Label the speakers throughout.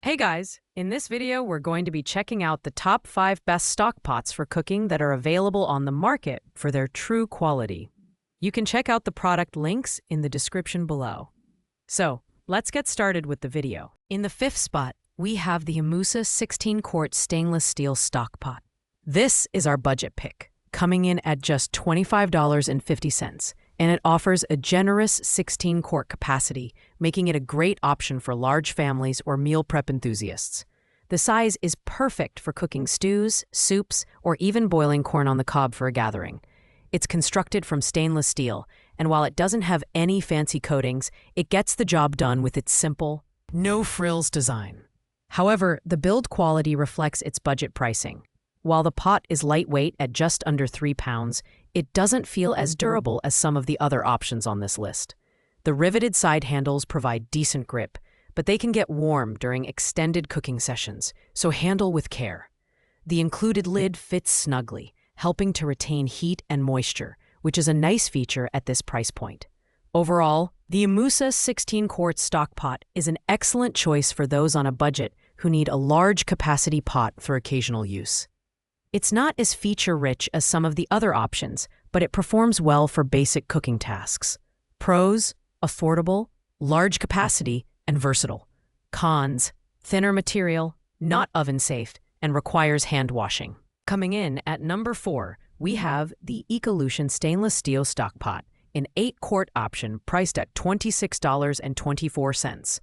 Speaker 1: Hey guys, in this video we're going to be checking out the top 5 best stock pots for cooking that are available on the market for their true quality. You can check out the product links in the description below. So, let's get started with the video. In the 5th spot, we have the Amusa 16-quart stainless steel stock pot. This is our budget pick, coming in at just $25.50. And it offers a generous 16-quart capacity, making it a great option for large families or meal prep enthusiasts. The size is perfect for cooking stews, soups, or even boiling corn on the cob for a gathering. It's constructed from stainless steel, and while it doesn't have any fancy coatings, it gets the job done with its simple, no-frills design. However, the build quality reflects its budget pricing. While the pot is lightweight at just under 3 pounds, it doesn't feel as durable as some of the other options on this list. The riveted side handles provide decent grip, but they can get warm during extended cooking sessions, so handle with care. The included lid fits snugly, helping to retain heat and moisture, which is a nice feature at this price point. Overall, the Amusa 16-quart stock pot is an excellent choice for those on a budget who need a large capacity pot for occasional use. It's not as feature-rich as some of the other options, but it performs well for basic cooking tasks. Pros: affordable, large capacity, and versatile. Cons: thinner material, not oven-safe, and requires hand washing. Coming in at number 4, we have the Ecolution stainless steel stock pot, an 8-quart option priced at $26.24.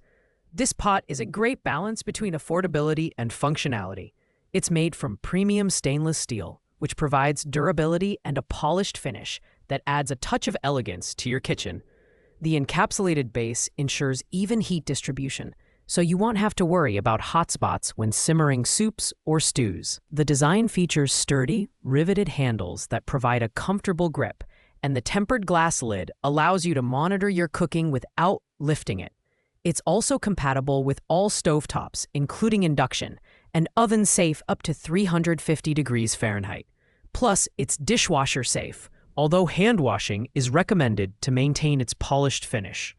Speaker 1: This pot is a great balance between affordability and functionality. It's made from premium stainless steel, which provides durability and a polished finish that adds a touch of elegance to your kitchen. The encapsulated base ensures even heat distribution, so you won't have to worry about hot spots when simmering soups or stews. The design features sturdy, riveted handles that provide a comfortable grip, and the tempered glass lid allows you to monitor your cooking without lifting it. It's also compatible with all stovetops, including induction, and oven safe up to 350 degrees Fahrenheit. Plus, it's dishwasher safe, although hand washing is recommended to maintain its polished finish.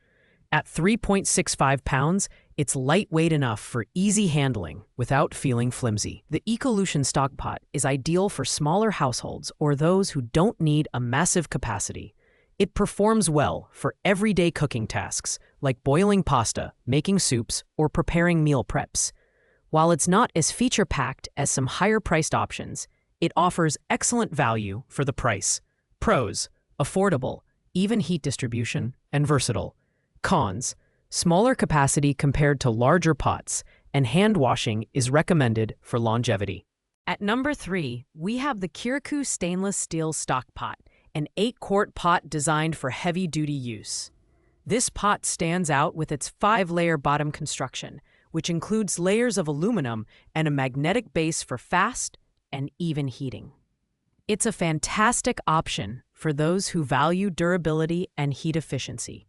Speaker 1: At 3.65 pounds, it's lightweight enough for easy handling without feeling flimsy. The Ecolution stock pot is ideal for smaller households or those who don't need a massive capacity. It performs well for everyday cooking tasks, like boiling pasta, making soups, or preparing meal preps. While it's not as feature-packed as some higher-priced options, it offers excellent value for the price. Pros: affordable, even heat distribution, and versatile. Cons: smaller capacity compared to larger pots, and hand washing is recommended for longevity. At number 3, we have the Kirikou stainless steel stock pot, an 8-quart pot designed for heavy-duty use. This pot stands out with its 5-layer bottom construction, which includes layers of aluminum and a magnetic base for fast and even heating. It's a fantastic option for those who value durability and heat efficiency.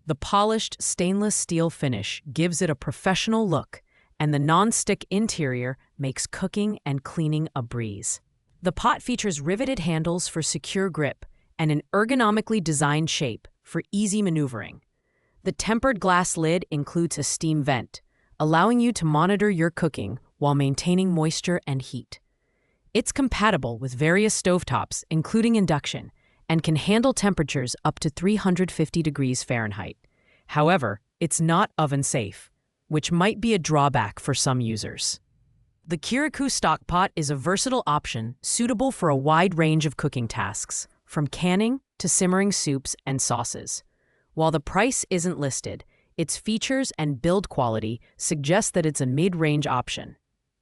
Speaker 1: The polished stainless steel finish gives it a professional look, and the non-stick interior makes cooking and cleaning a breeze. The pot features riveted handles for secure grip and an ergonomically designed shape for easy maneuvering. The tempered glass lid includes a steam vent, allowing you to monitor your cooking while maintaining moisture and heat. It's compatible with various stovetops, including induction, and can handle temperatures up to 350 degrees Fahrenheit. However, it's not oven-safe, which might be a drawback for some users. The Kirikou stock pot is a versatile option suitable for a wide range of cooking tasks, from canning to simmering soups and sauces. While the price isn't listed, its features and build quality suggest that it's a mid-range option.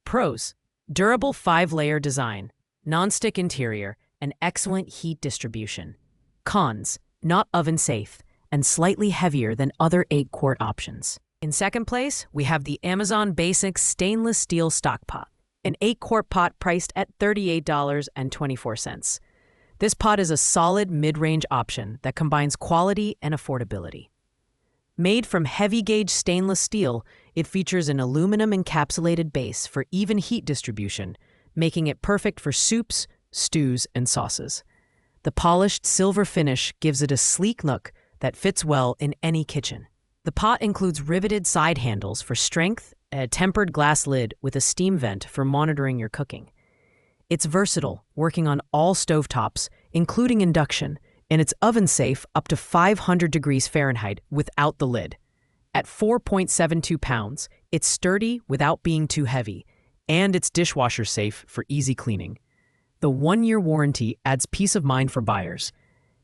Speaker 1: Pros: durable 5-layer design, non-stick interior, and excellent heat distribution. Cons: not oven-safe and slightly heavier than other 8-quart options. In second place, we have the Amazon Basics stainless steel stock pot, an 8-quart pot priced at $38.24. This pot is a solid mid-range option that combines quality and affordability. Made from heavy-gauge stainless steel, it features an aluminum encapsulated base for even heat distribution, making it perfect for soups, stews, and sauces. The polished silver finish gives it a sleek look that fits well in any kitchen. The pot includes riveted side handles for strength a tempered glass lid with a steam vent for monitoring your cooking. It's versatile, working on all stovetops, including induction, and it's oven-safe up to 500 degrees Fahrenheit without the lid. At 4.72 pounds, it's sturdy without being too heavy, and it's dishwasher-safe for easy cleaning. The 1-year warranty adds peace of mind for buyers.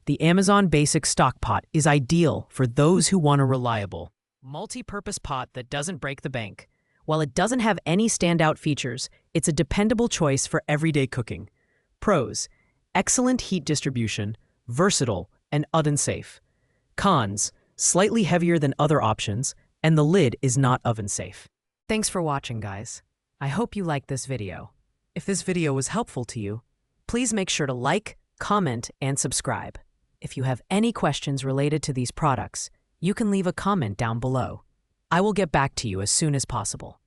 Speaker 1: The Amazon Basic Stock Pot is ideal for those who want a reliable, multi-purpose pot that doesn't break the bank. While it doesn't have any standout features, it's a dependable choice for everyday cooking. Pros: excellent heat distribution, versatile, and oven-safe. Cons: slightly heavier than other options, and the lid is not oven-safe. Thanks for watching, guys. I hope you liked this video. If this video was helpful to you, please make sure to like, comment, and subscribe. If you have any questions related to these products, you can leave a comment down below. I will get back to you as soon as possible.